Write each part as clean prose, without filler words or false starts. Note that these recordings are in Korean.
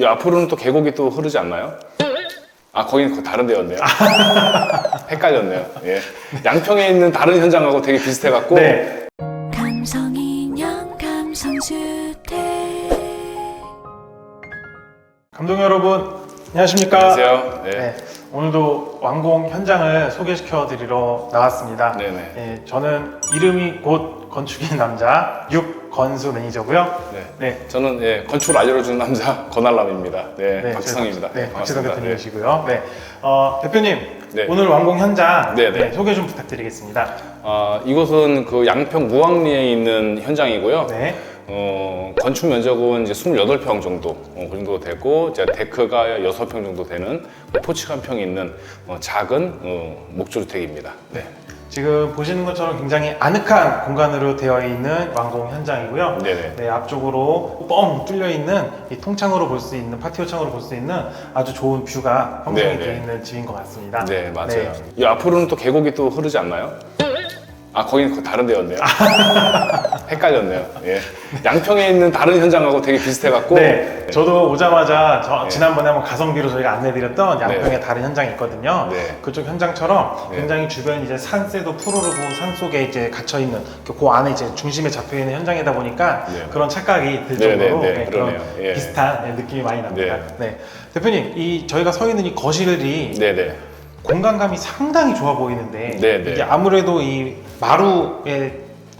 이 앞으로는 또 계곡이 또 흐르지 않나요? 아, 거기는 다른 데였네요. 헷갈렸네요. 예. 양평에 있는 다른 현장하고 되게 비슷해갖고. 네. 감성인형 감성주택. 감독 여러분, 안녕하십니까? 안녕하세요. 예. 네, 오늘도 완공 현장을 소개시켜 드리러 나왔습니다. 네네. 예, 저는 이름이 곧 건축인 남자 육건수 매니저고요. 네. 네. 저는 예, 건축을 알려주는 남자 권한람입니다. 네, 네, 박지성입니다. 네, 박지성 반갑습니다. 대표님이시고요. 네. 대표님, 네. 오늘 완공 현장 네, 네. 소개 좀 부탁드리겠습니다. 이곳은 그 양평 무왕리에 있는 현장이고요. 네. 건축 면적은 이제 28평 정도, 그 정도 되고, 이제 데크가 6평 정도 되는 포치가 한 평이 있는 작은 목조주택입니다. 네. 지금 보시는 것처럼 굉장히 아늑한 공간으로 되어 있는 완공 현장이고요. 네네. 네, 앞쪽으로 뻥 뚫려 있는 이 통창으로 볼 수 있는 파티오 창으로 볼 수 있는 아주 좋은 뷰가 형성이 네네. 되어 있는 집인 것 같습니다. 네, 맞아요. 네. 이 앞으로는 또 계곡이 또 흐르지 않나요? 아, 거기는 다른 데였네요. 헷갈렸네요. 예. 양평에 있는 다른 현장하고 되게 비슷해갖고. 네, 저도 오자마자 네. 지난번에 한번 가성비로 저희가 안내드렸던 양평의 네. 다른 현장이 있거든요. 네. 그쪽 현장처럼 네. 굉장히 주변 이제 산세도 푸르르고 산 속에 이제 갇혀 있는 그 안에 이제 중심에 잡혀 있는 현장이다 보니까 네. 그런 착각이 들 네, 정도로 네, 네, 그런 그러네요. 예. 비슷한 느낌이 많이 납니다. 네. 네. 대표님, 이 저희가 서 있는 이 거실이 네네. 공간감이 상당히 좋아 보이는데 네, 네. 이게 아무래도 이 마루의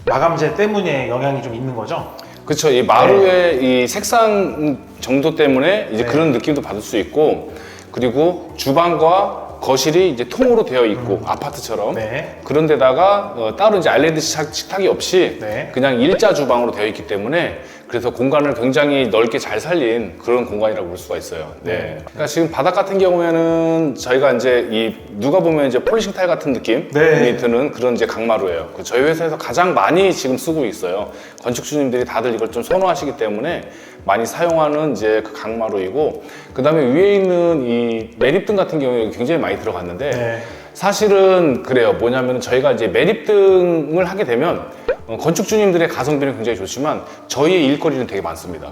마감재 때문에 영향이 좀 있는 거죠? 그쵸. 이 마루의 이 색상 정도 때문에 이제 네. 그런 느낌도 받을 수 있고, 그리고 주방과 거실이 이제 통으로 되어 있고, 아파트처럼. 네. 그런 데다가 따로 이제 아일랜드 식탁이 없이 네. 그냥 일자 주방으로 되어 있기 때문에 그래서 공간을 굉장히 넓게 잘 살린 그런 공간이라고 볼 수가 있어요. 네. 그러니까 지금 바닥 같은 경우에는 저희가 이제 이 누가 보면 이제 폴리싱 타일 같은 느낌이 네. 드는 그런 이제 강마루예요. 저희 회사에서 가장 많이 지금 쓰고 있어요. 건축주님들이 다들 이걸 좀 선호하시기 때문에 많이 사용하는 이제 그 강마루이고, 그 다음에 위에 있는 이 매립등 같은 경우에 굉장히 많이 들어갔는데 네. 사실은 그래요. 뭐냐면 저희가 이제 매립등을 하게 되면 건축주님들의 가성비는 굉장히 좋지만 저희의 일거리는 되게 많습니다.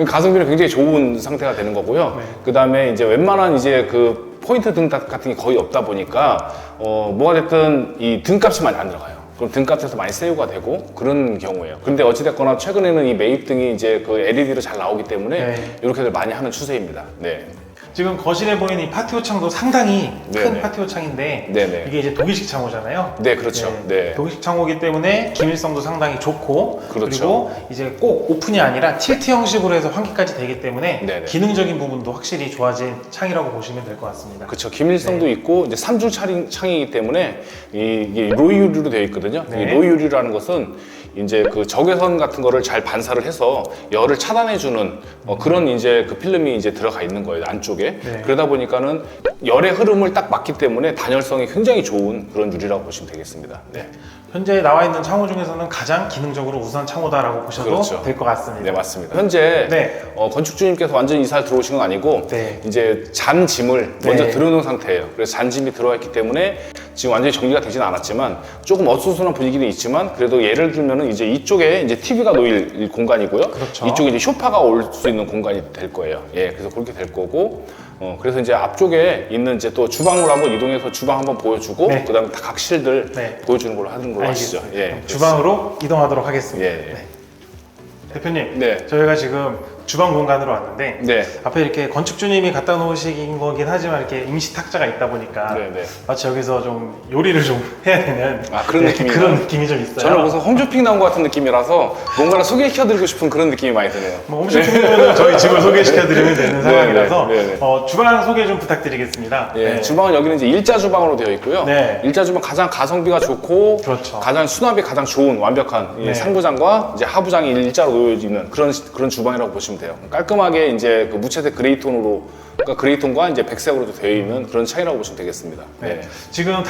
가성비는 굉장히 좋은 상태가 되는 거고요. 네. 그 다음에 이제 웬만한 이제 그 포인트 등 같은 게 거의 없다 보니까 뭐가 됐든 이 등값이 많이 안 들어가요. 그럼 등값에서 많이 세이브가 되고 그런 경우예요. 근데 어찌됐거나 최근에는 이 매입등이 이제 그 LED로 잘 나오기 때문에 네. 이렇게들 많이 하는 추세입니다. 네. 지금 거실에 보이는 이 파티오 창도 상당히 큰 네네. 파티오 창인데 네네. 이게 이제 독일식 창호잖아요. 네, 그렇죠. 네. 독일식 창호이기 때문에 기밀성도 상당히 좋고 그렇죠. 그리고 이제 꼭 오픈이 아니라 틸트 형식으로 해서 환기까지 되기 때문에 네네. 기능적인 부분도 확실히 좋아진 창이라고 보시면 될 것 같습니다. 그렇죠. 기밀성도 네. 있고 이제 3중 창이기 때문에 이게 로이 유리로 되어 있거든요. 네. 이 로이 유리라는 것은 이제 그 적외선 같은 거를 잘 반사를 해서 열을 차단해주는 그런 이제 그 필름이 이제 들어가 있는 거예요, 안쪽에. 네. 그러다 보니까는 열의 흐름을 딱 막기 때문에 단열성이 굉장히 좋은 그런 유리라고 보시면 되겠습니다. 네. 현재 나와 있는 창호 중에서는 가장 기능적으로 우수한 창호다라고 보셔도 그렇죠. 될 것 같습니다. 네, 맞습니다. 현재 네. 건축주님께서 완전히 이사를 들어오신 건 아니고 네. 이제 잔 짐을 네. 먼저 들여놓은 상태예요. 그래서 잔 짐이 들어와 있기 때문에 지금 완전히 정리가 되지는 않았지만 조금 어수선한 분위기는 있지만 그래도 예를 들면은 이제 이쪽에 이제 TV가 놓일 공간이고요. 그렇죠. 이쪽에 이제 소파가 올 수 있는 공간이 될 거예요. 예, 그래서 그렇게 될 거고. 그래서 이제 앞쪽에 있는 이제 또 주방으로 한번 이동해서 주방 한번 보여주고 네. 그다음에 각 실들 네. 보여주는 걸로 하는 걸로 하시죠. 알겠습니다. 예, 그럼 주방으로 이동하도록 하겠습니다. 예, 예. 네. 대표님, 네. 저희가 지금 주방 공간으로 왔는데 네. 앞에 이렇게 건축주님이 갖다 놓으신 거긴 하지만 이렇게 임시 탁자가 있다 보니까 네, 네. 마치 여기서 좀 요리를 좀 해야 되는 그런 느낌이요? 그런 느낌이 좀 있어요. 저는 무슨 홈쇼핑 나온 것 같은 느낌이라서 뭔가를 소개시켜드리고 싶은 그런 느낌이 많이 드네요. 뭐 홈쇼핑은 저희 집을 소개시켜드리면 되는 상황이라서 네, 네. 주방 소개 좀 부탁드리겠습니다. 예, 네. 주방은 여기는 이제 일자 주방으로 되어 있고요. 네. 일자 주방 가장 가성비가 좋고 그렇죠. 가장 수납이 가장 좋은 완벽한 이 네. 상부장과 이제 하부장이 일자로 놓여지는 그런 주방이라고 보시면 돼요. 깔끔하게 이제 그 무채색 그레이톤으로 그러니까 그레이톤과 이제 백색으로도 되어 있는 그런 차이라고 보시면 되겠습니다. 네. 지금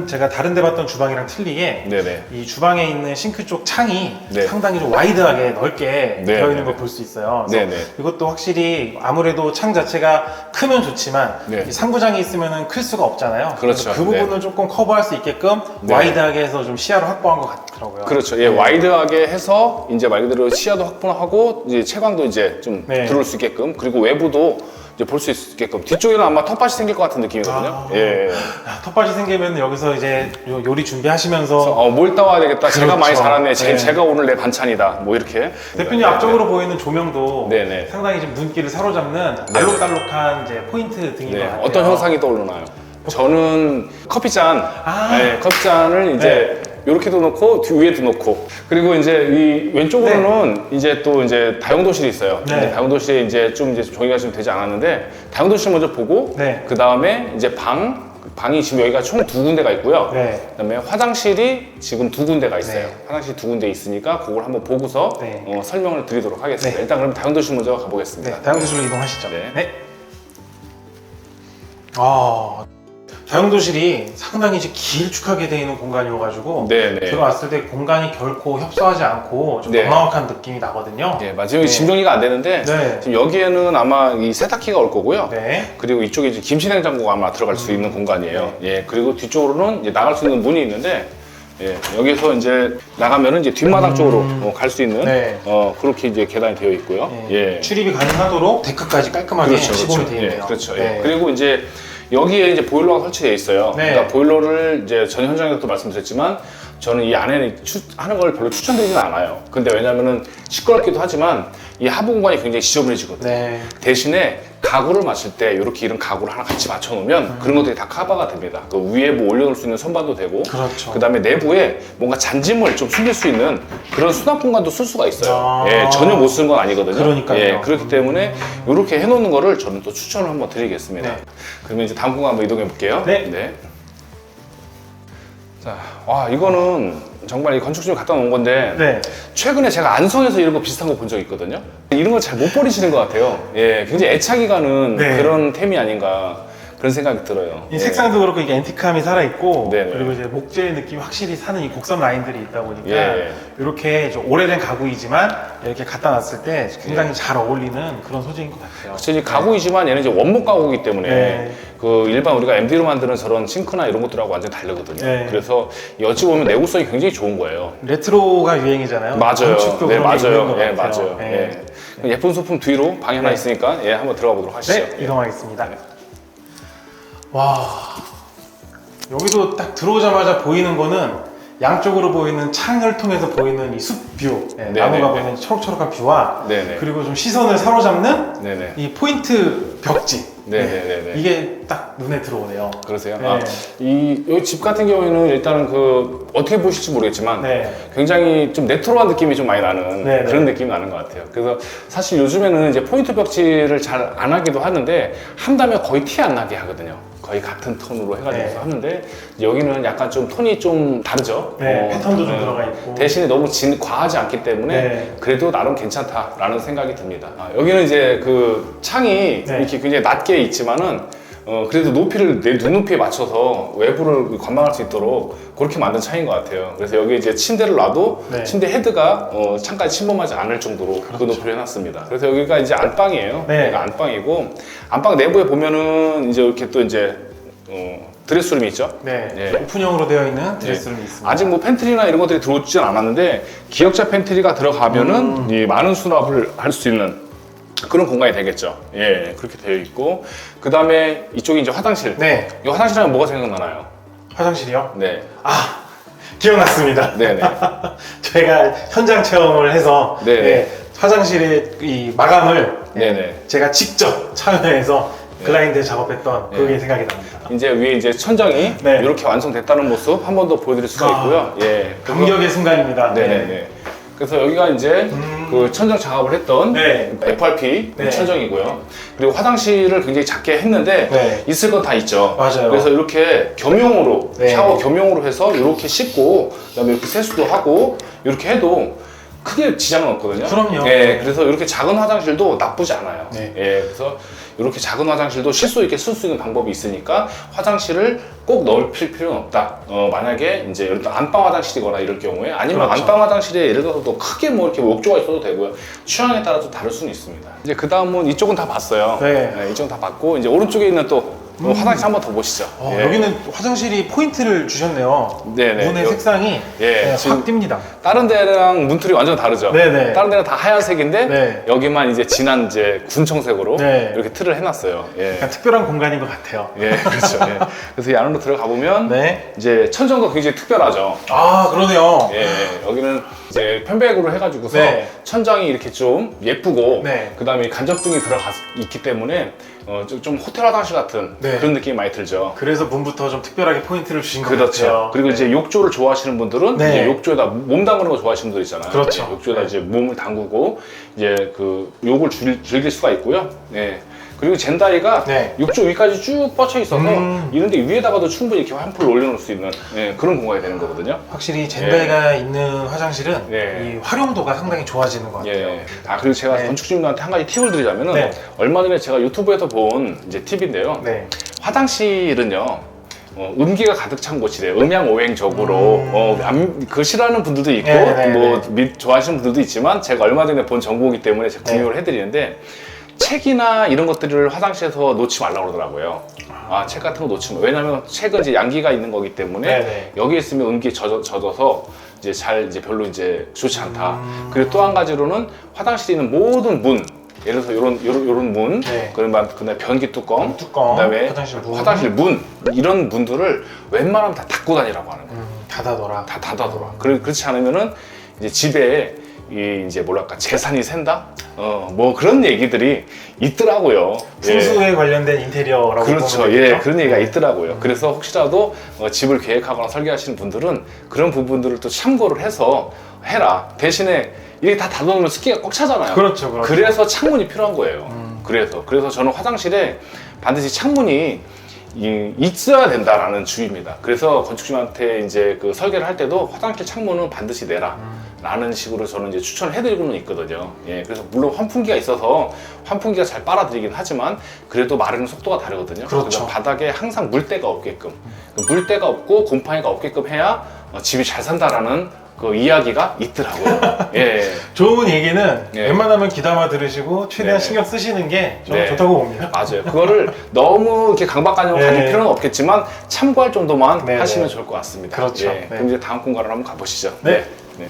제가 다른 데 봤던 주방이랑 틀리게 네네. 이 주방에 있는 싱크 쪽 창이 네. 상당히 좀 와이드하게 넓게 네, 되어 있는 네, 걸 네. 볼 수 있어요. 그래서 네, 네. 이것도 확실히 아무래도 창 자체가 크면 좋지만 네. 이 상부장이 있으면 클 수가 없잖아요. 그렇죠. 그래서 그 부분을 조금 커버할 수 있게끔 네. 와이드하게 해서 좀 시야를 확보한 것 좋더라고요. 그렇죠. 예, 와이드하게 해서 이제 말 그대로 시야도 확보하고 이제 채광도 이제 좀 네. 들어올 수 있게끔, 그리고 외부도 이제 볼 수 있게끔. 뒤쪽에는 아마 텃밭이 생길 것 같은 느낌이거든요. 예. 야, 텃밭이 생기면 여기서 이제 요리 준비하시면서 뭘 따와야 되겠다. 제가 그렇죠. 많이 자랐네. 네. 제가 오늘 내 반찬이다. 뭐 이렇게. 대표님 네, 앞쪽으로 보이는 조명도 네네. 상당히 좀 눈길을 사로잡는 알록달록한 이제 포인트 등인 네. 것 같아요. 어떤 형상이 떠오르나요? 저는 커피잔, 아. 네, 커피잔을 이제 이렇게도 놓고 위에도 놓고, 그리고 이제 이 왼쪽으로는 이제 또 이제 다용도실이 있어요. 네. 근데 다용도실에 이제 좀 종이가 좀 되지 않았는데 다용도실 먼저 보고 네. 그 다음에 이제 방이 지금 여기가 총 2군데가 있고요. 네. 그다음에 화장실이 지금 2군데가 있어요. 네. 화장실 2군데 있으니까 그걸 한번 보고서 네. 설명을 드리도록 하겠습니다. 네. 일단 그럼 다용도실 먼저 가보겠습니다. 네, 다용도실로 이동하시죠. 네. 다용도실이 상당히 이제 길쭉하게 되어 있는 공간이어가지고 네네. 들어왔을 때 공간이 결코 협소하지 않고 좀 네. 넉넉한 느낌이 나거든요. 네, 맞아요. 짐 정리가 안 되는데 네. 지금 여기에는 아마 이 세탁기가 올 거고요. 네. 그리고 이쪽에 이제 김치냉장고가 아마 들어갈 수 있는 공간이에요. 예, 그리고 뒤쪽으로는 이제 나갈 수 있는 문이 있는데, 예, 여기서 이제 나가면은 이제 뒷마당 쪽으로 갈 수 있는 네. 그렇게 이제 계단이 되어 있고요. 예. 출입이 가능하도록 데크까지 깔끔하게 시공이 되어 있네요. 예, 그렇죠. 네. 예. 그리고 이제 여기에 이제 보일러가 설치되어 있어요. 네. 그러니까 보일러를 이제 전 현장에서도 말씀드렸지만 저는 이 안에 하는 걸 별로 추천드리진 않아요. 근데 왜냐면은 시끄럽기도 하지만 이 하부 공간이 굉장히 지저분해지거든요. 네. 대신에 가구를 맞출 때 이렇게 이런 가구를 하나 같이 맞춰 놓으면 그런 것들이 다 커버가 됩니다. 그 위에 뭐 올려놓을 수 있는 선반도 되고, 그렇죠. 그다음에 내부에 뭔가 잔짐을 좀 숨길 수 있는 그런 수납 공간도 쓸 수가 있어요. 아. 예, 전혀 못 쓰는 건 아니거든요. 그러니까요. 예, 그렇기 때문에 이렇게 해놓는 거를 저는 또 추천을 한번 드리겠습니다. 네. 그러면 이제 다음 공간 한번 이동해 볼게요. 네. 자, 와, 이거는 정말 이 건축주님 갖다 놓은 건데, 네. 최근에 제가 안성에서 이런 거 비슷한 거 본 적이 있거든요. 이런 걸 잘 못 버리시는 것 같아요. 예, 굉장히 애착이 가는 네. 그런 템이 아닌가 그런 생각이 들어요. 이 색상도 그렇고 이게 앤티크함이 살아있고 네, 네. 그리고 이제 목재의 느낌이 확실히 사는 이 곡선 라인들이 있다 보니까 예. 이렇게 좀 오래된 가구이지만 이렇게 갖다 놨을 때 굉장히 잘 어울리는 그런 소재인 것 같아요. 이제 가구이지만 얘는 이제 원목 가구이기 때문에 네. 그 일반 우리가 MD로 만드는 저런 싱크나 이런 것들하고 완전 다르거든요. 네. 그래서 여지 보면 내구성이 굉장히 좋은 거예요. 레트로가 유행이잖아요. 맞아요. 건축도 네, 그런 게 있는 것 맞아요. 예, 같아요. 맞아요. 네. 예. 예쁜 소품 뒤로 방에 하나 네. 있으니까 예, 한번 들어가 보도록 하시죠. 네, 이동하겠습니다. 와, 여기도 딱 들어오자마자 보이는 거는 양쪽으로 보이는 창을 통해서 보이는 이 숲 뷰, 네네. 나무가 보이는 초록초록한 뷰와 네네. 그리고 좀 시선을 사로잡는 네네. 이 포인트 벽지. 네네네네. 이게 딱 눈에 들어오네요. 그러세요? 네. 아, 여기 집 같은 경우에는 일단은 그 어떻게 보실지 모르겠지만 네. 굉장히 좀 레트로한 느낌이 좀 많이 나는 네, 그런 네. 느낌이 나는 것 같아요. 그래서 사실 요즘에는 이제 포인트 벽지를 잘 안 하기도 하는데 한다면 거의 티 안 나게 하거든요. 거의 같은 톤으로 해가지고 네. 하는데 여기는 약간 좀 톤이 좀 다르죠. 네, 패턴도 좀 들어가 있고. 대신에 너무 과하지 않기 때문에 네. 그래도 나름 괜찮다라는 생각이 듭니다. 여기는 이제 그 창이 네. 이렇게 굉장히 낮게 있지만은 그래도 높이를 내 눈높이에 맞춰서 외부를 관망할 수 있도록 그렇게 만든 창인 것 같아요. 그래서 여기 이제 침대를 놔도 네. 침대 헤드가 창까지 침범하지 않을 정도로 그 높이를 해놨습니다. 그래서 여기가 이제 안방이에요. 네. 여기가 안방이고 안방 내부에 보면은 이제 이렇게 또 이제 드레스룸이 있죠. 네, 네. 오픈형으로 되어 있는 드레스룸이 있습니다. 아직 뭐 팬트리나 이런 것들이 들어오진 않았는데 기역자 팬트리가 들어가면은 이 많은 수납을 할 수 있는 그런 공간이 되겠죠. 예, 그렇게 되어 있고 그 다음에 이쪽이 이제 화장실. 네, 이 화장실 하면 뭐가 생각나나요? 화장실이요? 네, 기억났습니다. 네네. 저희가 현장 체험을 해서 네네. 화장실의 이 마감을 네네. 제가 직접 참여해서 글라인드 작업했던 네. 그게 생각이 납니다. 이제 위에 이제 천장이 네. 이렇게 완성됐다는 모습 한 번 더 보여드릴 수가 있고요. 예, 감격의 순간입니다. 네네네. 그래서 여기가 이제 그 천정 작업을 했던 네. FRP 네. 천정이고요. 그리고 화장실을 굉장히 작게 했는데 네. 있을 건 다 있죠. 맞아요. 그래서 이렇게 겸용으로 네. 샤워 겸용으로 해서 이렇게 씻고 그다음에 이렇게 세수도 하고 이렇게 해도 크게 지장은 없거든요. 그럼요. 예, 그래서 이렇게 작은 화장실도 나쁘지 않아요. 네. 예, 그래서 이렇게 작은 화장실도 실수 있게 쓸 수 있는 방법이 있으니까 화장실을 꼭 넓힐 필요는 없다. 만약에 이제 예를 들어 안방 화장실이거나 이럴 경우에 아니면 그렇죠. 안방 화장실에 예를 들어서 또 크게 뭐 이렇게 욕조가 있어도 되고요. 취향에 따라서 다를 수는 있습니다. 이제 그 다음은 이쪽은 다 봤어요. 네. 이쪽은 다 봤고 이제 오른쪽에 있는 또 화장실 한번 더 보시죠. 예. 여기는 화장실이 포인트를 주셨네요. 네네. 문의 색상이 예, 지금 확 띕니다. 다른 데랑 문틀이 완전 다르죠. 네네. 다른 데는 다 하얀색인데 네. 여기만 이제 진한 이제 군청색으로 네. 이렇게 틀을 해놨어요. 예. 약간 특별한 공간인 것 같아요. 예, 그렇죠. 예. 그래서 이 안으로 들어가 보면 네. 이제 천정도 굉장히 특별하죠. 아, 그러네요. 예, 여기는 이제 편백으로 해가지고서 네. 천장이 이렇게 좀 예쁘고 네. 그다음에 간접등이 들어가 있기 때문에 좀 호텔 화장실 같은 네. 그런 느낌이 많이 들죠. 그래서 문부터 좀 특별하게 포인트를 주신 것 그렇죠. 같아요. 그리고 네. 이제 욕조를 좋아하시는 분들은 네. 이제 욕조에다 몸 담그는 거 좋아하시는 분들 있잖아요. 그렇죠. 네, 욕조에다 네. 이제 몸을 담그고 이제 그 욕을 즐길 수가 있고요. 네. 그리고 젠다이가 네. 욕조 위까지 쭉 뻗쳐 있어서 음. 이런데 위에다가도 충분히 이렇게 환풍을 올려놓을 수 있는 그런 공간이 되는 거거든요. 확실히 젠다이가 있는 화장실은 네. 이 활용도가 상당히 좋아지는 것 같아요. 예. 아 그리고 제가 네. 건축주님들한테 한 가지 팁을 드리자면은 네. 얼마 전에 제가 유튜브에서 본 이제 팁인데요. 네. 화장실은요. 음기가 가득 찬 곳이래요. 음양오행적으로 그 싫어하는 분들도 있고 네, 네, 뭐 네. 좋아하시는 분들도 있지만 제가 얼마 전에 본 정보이기 때문에 제가 공유를 해드리는데 책이나 이런 것들을 화장실에서 놓지 말라고 그러더라고요. 아, 책 같은 거 놓지 마. 왜냐면 책은 이제 양기가 있는 거기 때문에 네, 네. 여기 있으면 음기에 젖어서 이제 별로 이제 좋지 않다. 그리고 또 한 가지로는 화장실에 있는 모든 문, 예를 들어서 요런 문, 네. 그다음에 변기 뚜껑, 뚜껑, 그다음에 화장실 문. 이런 문들을 웬만하면 다 닫고 다니라고 하는 거예요. 닫아둬라. 다 닫아둬라. 그렇지 않으면은 이제 집에 이제 뭐랄까 재산이 샌다? 뭐 그런 얘기들이 있더라고요. 풍수에 관련된 인테리어라고 그렇죠. 보면 예, 되겠죠? 그런 얘기가 있더라고요. 그래서 혹시라도 집을 계획하거나 설계하시는 분들은 그런 부분들을 또 참고를 해서 해라. 대신에 이게 다 닫아놓으면 습기가 꽉 차잖아요. 그렇죠, 그렇죠. 그래서 창문이 필요한 거예요. 그래서 저는 화장실에 반드시 창문이 있어야 된다라는 주의입니다. 그래서 건축주한테 이제 그 설계를 할 때도 화장실 창문은 반드시 내라. 라는 식으로 저는 이제 추천을 해드리고는 있거든요. 예, 그래서 물론 환풍기가 있어서 환풍기가 잘 빨아들이긴 하지만 그래도 마르는 속도가 다르거든요. 그렇죠. 그래서 바닥에 항상 물때가 없게끔, 물때가 없고 곰팡이가 없게끔 해야 집이 잘 산다라는 그 이야기가 있더라고요. 예. 좋은 얘기는 예. 웬만하면 귀담아 들으시고 최대한 네. 신경 쓰시는 게 저는 네. 좋다고 봅니다. 맞아요. 그거를 너무 이렇게 강박관념을 네. 가질 필요는 없겠지만 참고할 정도만 네, 하시면 네. 좋을 것 같습니다. 그렇죠. 예. 네. 그럼 이제 다음 공간으로 한번 가보시죠. 네. 네.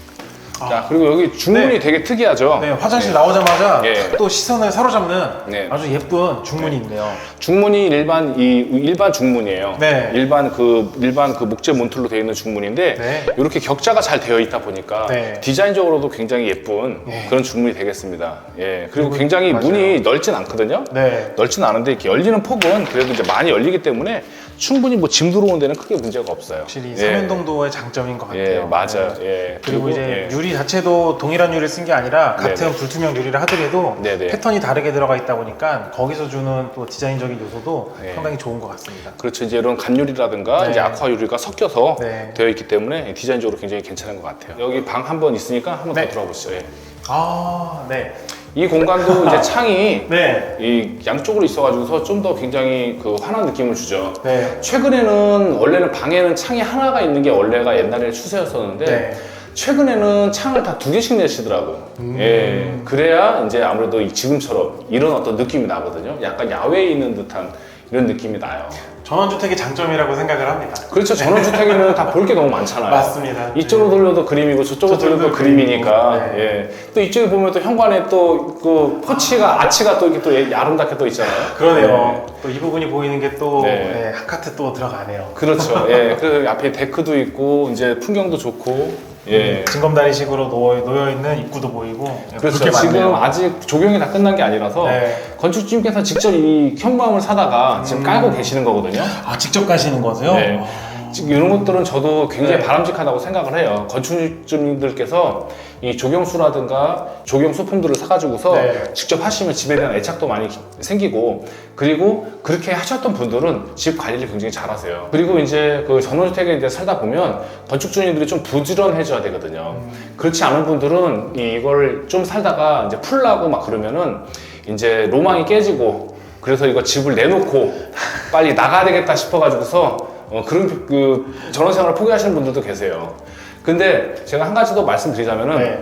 자, 그리고 여기 중문이 네. 되게 특이하죠. 네, 화장실 나오자마자 예. 또 시선을 사로잡는 네. 아주 예쁜 중문이 있네요. 중문이 일반 중문이에요. 네. 일반 그 목재 몬틀로 되어 있는 중문인데 네. 이렇게 격자가 잘 되어 있다 보니까 네. 디자인적으로도 굉장히 예쁜 네. 그런 중문이 되겠습니다. 예. 그리고 그리고 굉장히 맞아요. 문이 넓진 않거든요. 네. 넓진 않은데 이렇게 열리는 폭은 그래도 이제 많이 열리기 때문에 충분히 뭐 짐 들어오는 데는 크게 문제가 없어요. 확실히 예. 삼연동도의 장점인 것 같아요. 예, 맞아요. 네. 예. 그리고 이제 예. 유리 자체도 동일한 유리를 쓴 게 아니라 같은 네네. 불투명 유리를 하더라도 네네. 패턴이 다르게 들어가 있다 보니까 거기서 주는 또 디자인적인 요소도 네. 상당히 좋은 것 같습니다. 그렇죠. 이제 이런 간유리라든가 네. 이제 아쿠아 유리가 섞여서 네. 되어 있기 때문에 디자인적으로 굉장히 괜찮은 것 같아요. 여기 방 한 번 있으니까 한 번 네. 더 들어가 보시죠. 예. 아, 네. 이 공간도 이제 창이 네. 이 양쪽으로 있어가지고서 좀 더 굉장히 그 환한 느낌을 주죠. 네. 최근에는 원래는 방에는 창이 하나가 있는 게 원래가 옛날에 추세였었는데 네. 최근에는 창을 다 2개씩 내시더라고. 예, 그래야 이제 아무래도 지금처럼 이런 어떤 느낌이 나거든요. 약간 야외에 있는 듯한 이런 느낌이 나요. 전원주택의 장점이라고 생각을 합니다. 그렇죠. 전원주택이면 다 볼 게 너무 많잖아요. 맞습니다. 이쪽으로 돌려도 그림이고 저쪽으로 돌려도 그림이니까. 그림이고. 예. 또 이쪽에 보면 또 현관에 또 그 아치가 또 이렇게 또 아름답게 또 있잖아요. 그러네요. 또 이 부분이 보이는 게 또 네. 한카트 또 들어가네요. 그렇죠. 예. 그 앞에 데크도 있고 이제 풍경도 좋고. 예. 징검다리식으로 놓여 있는 입구도 보이고. 그렇죠. 볼 게 지금 많네요. 아직 조경이 다 끝난 게 아니라서 네. 건축주님께서 직접 이 현무암을 사다가 지금 깔고 계시는 거거든요. 아, 직접 가시는 거세요? 네. 지금 이런 것들은 저도 굉장히 네. 바람직하다고 생각을 해요. 건축주님들께서 이 조경수라든가 조경 소품들을 사가지고서 네. 직접 하시면 집에 대한 애착도 많이 생기고, 그리고 그렇게 하셨던 분들은 집 관리를 굉장히 잘하세요. 그리고 이제 그 전원주택에 이제 살다 보면 건축주님들이 좀 부지런해져야 되거든요. 그렇지 않은 분들은 이걸 좀 살다가 이제 풀라고 막 그러면은 이제 로망이 깨지고, 그래서 이거 집을 내놓고 빨리 나가야 되겠다 싶어가지고서 그런 그 전원생활을 포기하시는 분들도 계세요. 근데 제가 한 가지 더 말씀드리자면은 네.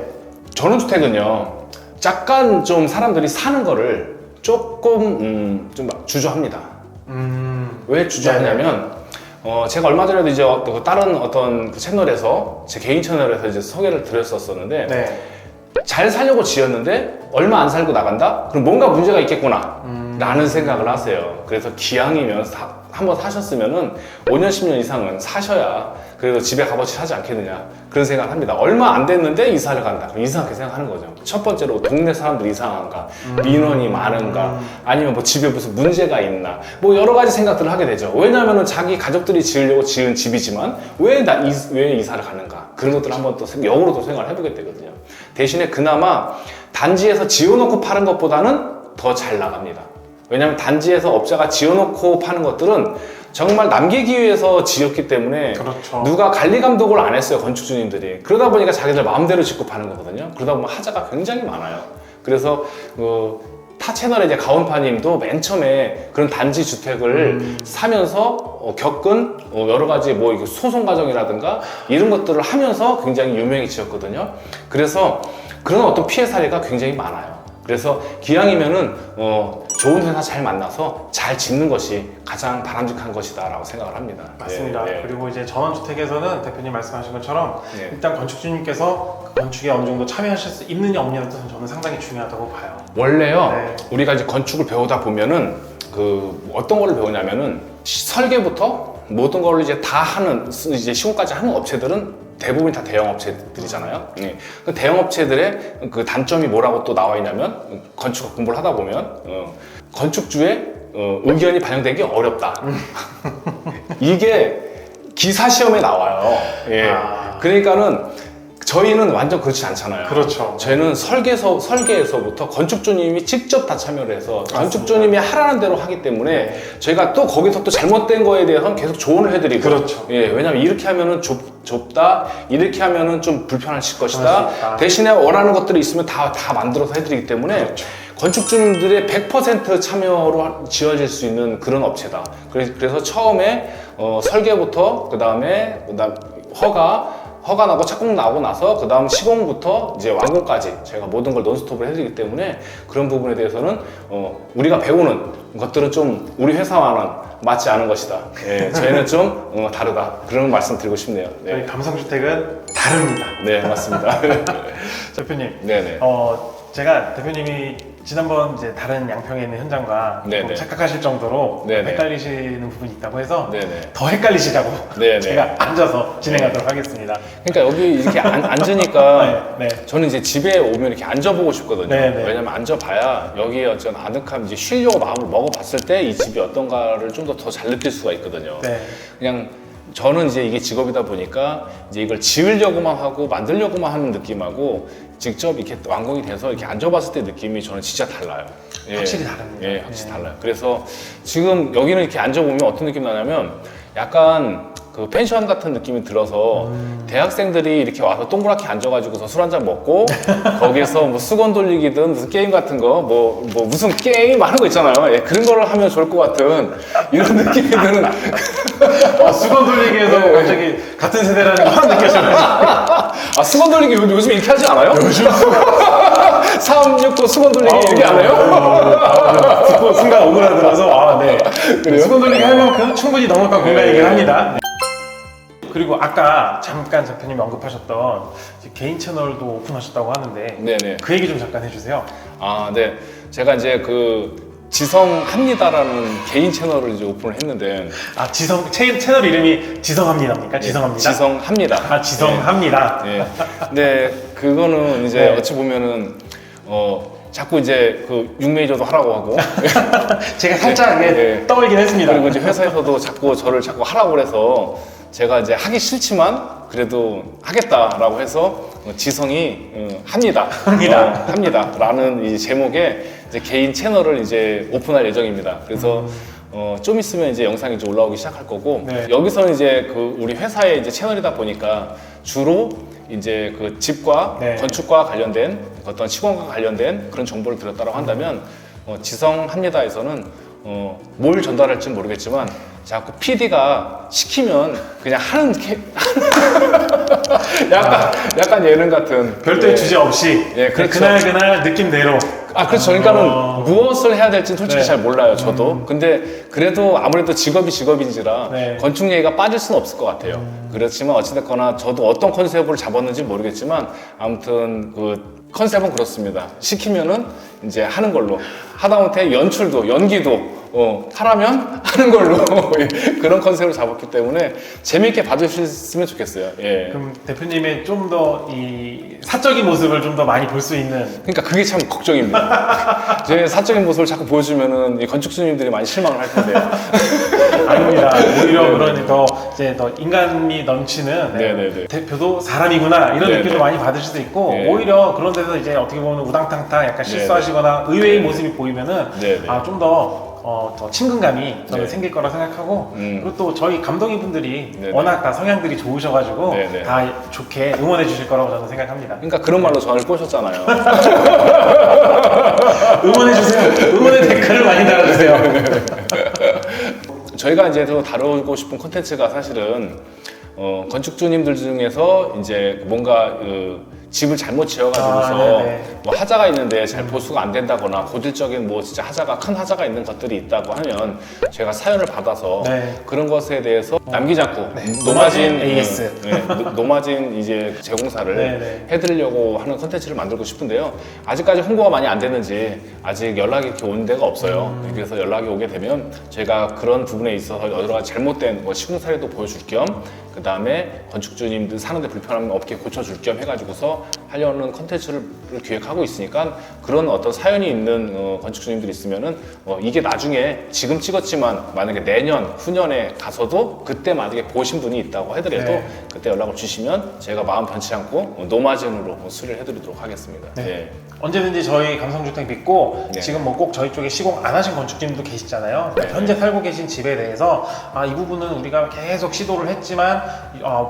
전원주택은요, 약간 좀 사람들이 사는 거를 조금 좀 주저합니다. 왜 주저하냐면 제가 얼마 전에도 이제 다른 어떤 그 채널에서 제 개인 채널에서 이제 소개를 드렸었는데 네. 잘 살려고 지었는데 얼마 안 살고 나간다? 그럼 뭔가 문제가 있겠구나 라는 생각을 하세요. 그래서 기왕이면 한번 사셨으면은 5년 10년 이상은 사셔야 그래도 집에 값어치 사지 않겠느냐 그런 생각을 합니다. 얼마 안 됐는데 이사를 간다. 그럼 이상하게 생각하는 거죠. 첫 번째로 동네 사람들이 이상한가, 민원이 많은가, 아니면 뭐 집에 무슨 문제가 있나, 뭐 여러 가지 생각들을 하게 되죠. 왜냐하면은 자기 가족들이 지으려고 지은 집이지만 왜 이사를 가는가, 그런 것들을 한번 또 역으로 또 생각을 해보게 되거든요. 대신에 그나마 단지에서 지어놓고 파는 것보다는 더 잘 나갑니다. 왜냐하면 단지에서 업자가 지어놓고 파는 것들은 정말 남기기 위해서 지었기 때문에 그렇죠. 누가 관리 감독을 안 했어요, 건축주님들이. 그러다 보니까 자기들 마음대로 짓고 파는 거거든요. 그러다 보면 하자가 굉장히 많아요. 그래서 타 채널의 이제 가온파님도 맨 처음에 그런 단지 주택을 사면서 겪은 여러 가지 뭐 소송 과정이라든가 이런 것들을 하면서 굉장히 유명해지셨거든요. 그래서 그런 어떤 피해 사례가 굉장히 많아요. 그래서 기왕이면은 좋은 회사 잘 만나서 잘 짓는 것이 가장 바람직한 것이다 라고 생각을 합니다. 맞습니다. 네, 네. 그리고 이제 전원주택에서는 대표님 말씀하신 것처럼 네. 일단 건축주님께서 그 건축에 어느 정도 참여하실 수 있느냐 없느냐도 저는 상당히 중요하다고 봐요. 원래요, 네. 우리가 이제 건축을 배우다 보면은 어떤 거를 배우냐면은 설계부터 모든 걸 이제 다 하는, 이제 시공까지 하는 업체들은 대부분 다 대형 업체들이잖아요. 네. 그 대형 업체들의 그 단점이 뭐라고 또 나와 있냐면, 건축 공부를 하다 보면 건축주의 의견이 반영되기 어렵다. 이게 기사 시험에 나와요. 예. 그러니까는 저희는 완전 그렇지 않잖아요. 그렇죠. 저희는 설계에서부터 건축주님이 직접 다 참여를 해서 건축주님이 하라는 대로 하기 때문에 저희가 또 거기서 또 잘못된 거에 대해서는 계속 조언을 해드리고. 그렇죠. 예, 왜냐면 이렇게 하면은 좁다, 이렇게 하면은 좀 불편하실 것이다. 그럴 수 있다. 대신에 원하는 것들이 있으면 다 만들어서 해드리기 때문에 그렇죠. 건축주님들의 100% 참여로 지어질 수 있는 그런 업체다. 그래서 처음에 설계부터 그다음에 허가 나고 착공 나고 나서 그 다음 시공부터 이제 완공까지 저희가 모든 걸 논스톱을 해드리기 때문에 그런 부분에 대해서는 우리가 배우는 것들은 좀 우리 회사와는 맞지 않은 것이다. 예, 저희는 좀 다르다. 그런 말씀 드리고 싶네요. 저희 네, 감성주택은 다릅니다. 네 맞습니다. 대표님, 네네. 제가 대표님이 지난번 이제 다른 양평에 있는 현장과 네네. 좀 착각하실 정도로 네네. 헷갈리시는 부분이 있다고 해서 네네. 더 헷갈리시자고 네네. 제가 앉아서 진행하도록 하겠습니다. 그러니까 여기 이렇게 앉으니까 네. 저는 이제 집에 오면 이렇게 앉아보고 싶거든요. 네네. 왜냐면 앉아봐야 여기에 어떤 아늑함, 이제 쉬려고 마음을 먹어봤을 때 이 집이 어떤가를 좀 더 잘 느낄 수가 있거든요. 네. 그냥 저는 이제 이게 직업이다 보니까 이제 이걸 지으려고만 하고 만들려고만 하는 느낌하고 직접 이렇게 완공이 돼서 이렇게 앉아봤을 때 느낌이 저는 진짜 달라요. 예. 확실히 다릅니다. 예, 확실히 달라요. 그래서 지금 여기는 이렇게 앉아보면 어떤 느낌이 나냐면 약간 그 펜션 같은 느낌이 들어서 대학생들이 이렇게 와서 동그랗게 앉아가지고서 술 한잔 먹고 거기서 뭐 수건 돌리기든 무슨 게임 같은 거 뭐 무슨 게임 하는 거 있잖아요. 예, 그런 거를 하면 좋을 것 같은 이런 느낌이 드는 수건 돌리기에서 갑자기 같은 세대라는 거 확 느껴져요. 아 수건 돌리기 요즘 이렇게 하지 않아요? 요즘 369 수건 돌리기 이렇게 안 해요? 듣고 순간 오그라들어서 네. 수건 돌리기 할 만큼 충분히 넉넉한 공간이긴 합니다. 네. 그리고 아까 잠깐 대표님이 언급하셨던 개인 채널도 오픈하셨다고 하는데 네네. 그 얘기 좀 잠깐 해주세요. 아, 네. 제가 이제 지성합니다라는 개인 채널을 이제 오픈을 했는데 채널 이름이 지성합니다입니까? 지성합니다. 지성합니다. 지성합니다. 네. 근데 그거는 이제 네. 어찌 보면은 자꾸 이제 그 6메이저도 하라고 하고 제가 살짝 네. 떠올긴 했습니다. 그리고 이제 회사에서도 저를 자꾸 하라고 그래서 제가 이제 하기 싫지만 그래도 하겠다라고 해서 지성이 합니다. 합니다라는 이 제목의 이제 개인 채널을 이제 오픈할 예정입니다. 그래서 좀 있으면 이제 영상이 이제 올라오기 시작할 거고 네. 여기서는 이제 우리 회사의 이제 채널이다 보니까 주로 이제 그 집과 네. 건축과 관련된 어떤 시공과 관련된 그런 정보를 드렸다고 한다면 지성합니다에서는 뭘 전달할지 모르겠지만 자꾸 PD가 시키면 그냥 하는 약간 예능 같은 별도의 예. 주제 없이 예, 그렇죠. 그날 느낌대로. 그렇죠. 그러니까는 무엇을 해야 될지는 솔직히 네. 잘 몰라요, 저도. 근데 그래도 아무래도 직업인지라 네. 건축 얘기가 빠질 수는 없을 것 같아요. 그렇지만 어찌됐거나 저도 어떤 컨셉을 잡았는지 모르겠지만 아무튼 그 컨셉은 그렇습니다. 시키면은 이제 하는 걸로. 하다못해 연기도 하라면 하는 걸로 예, 그런 컨셉을 잡았기 때문에 재미있게 봐주셨으면 좋겠어요. 예. 그럼 대표님의 좀 더 이 사적인 모습을 좀 더 많이 볼 수 있는. 그러니까 그게 참 걱정입니다. 제 사적인 모습을 자꾸 보여주면은 이 건축주님들이 많이 실망을 할 텐데요. 아닙니다. 오히려 그런 더 이제 더 인간미 넘치는 네네네. 대표도 사람이구나 이런 네네. 느낌도 많이 받으실 수 있고 네. 오히려 그런 데서 이제 어떻게 보면 우당탕탕 약간 실수하시거나 의외의 네네. 모습이 보이면은 네네. 좀 더 친근감이 저는 네. 생길 거라 생각하고 그리고 또 저희 감독님 분들이 네네. 워낙 다 성향들이 좋으셔가지고 네네. 다 좋게 응원해 주실 거라고 저는 생각합니다. 그러니까 그런 말로 저를 꼬셨잖아요. 응원해 주세요. 응원의 댓글을 많이 달아주세요. 저희가 이제 더 다루고 싶은 콘텐츠가 사실은 건축주님들 중에서 이제 뭔가 집을 잘못 지어가지고서 네네. 뭐 하자가 있는데 잘 보수가 안 된다거나 고질적인 뭐 진짜 큰 하자가 있는 것들이 있다고 하면 제가 사연을 받아서 네. 그런 것에 대해서 남기지 않고 노마진 AS. 노마진 이제 제공사를 네네. 해드리려고 하는 콘텐츠를 만들고 싶은데요. 아직까지 홍보가 많이 안 됐는지 아직 연락이 이렇게 온 데가 없어요. 그래서 연락이 오게 되면 제가 그런 부분에 있어서 여러 가지 잘못된 뭐 시공 사례도 보여줄 겸 그 다음에 건축주님들 사는데 불편함 없게 고쳐줄 겸 해가지고서 하려는 컨텐츠를 기획하고 있으니까 그런 어떤 사연이 있는 건축주님들이 있으면은 이게 나중에 지금 찍었지만 만약에 내년, 후년에 가서도 그때 만약에 보신 분이 있다고 하더라도 네. 그때 연락을 주시면 제가 마음 변치 않고 노마진으로 수리를 해드리도록 하겠습니다. 네. 예. 언제든지 저희 감성주택 믿고 네. 지금 뭐 꼭 저희 쪽에 시공 안 하신 건축주님도 계시잖아요. 네. 현재 살고 계신 집에 대해서 이 부분은 우리가 계속 시도를 했지만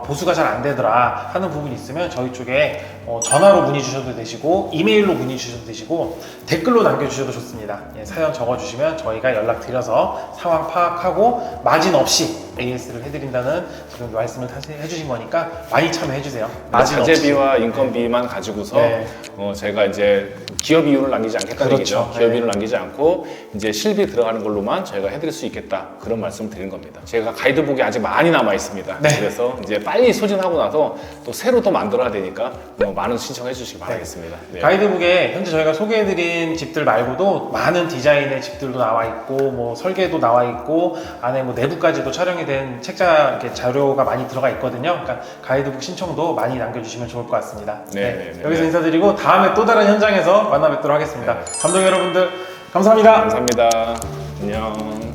보수가 잘 안 되더라 하는 부분이 있으면 저희 쪽에 전화로 문의 주셔도 되시고 이메일로 문의 주셔도 되시고 댓글로 남겨주셔도 좋습니다. 예, 사연 적어주시면 저희가 연락드려서 상황 파악하고 마진 없이 AS를 해드린다는 지금 말씀을 해주신 거니까 많이 참여해주세요. 마진 없이. 자재비와 인건비만 가지고서 네. 제가 이제 기업 이윤을 남기지 않겠다는 그렇죠. 얘기죠. 기업 네. 이윤을 남기지 않고 이제 실비 들어가는 걸로만 저희가 해드릴 수 있겠다 그런 말씀을 드린 겁니다. 제가 가이드북이 아직 많이 남아 있습니다. 네. 그래서 이제 빨리 소진하고 나서 또 새로 또 만들어야 되니까 많은 신청해 주시기 바라겠습니다. 네. 가이드북에 현재 저희가 소개해드린 집들 말고도 많은 디자인의 집들도 나와 있고 뭐 설계도 나와 있고 안에 뭐 내부까지도 촬영이 된 책자 이렇게 자료가 많이 들어가 있거든요. 그러니까 가이드북 신청도 많이 남겨주시면 좋을 것 같습니다. 네. 여기서 인사드리고 다음에 또 다른 현장에서 만나 뵙도록 하겠습니다. 감독 여러분들 감사합니다. 감사합니다. 안녕.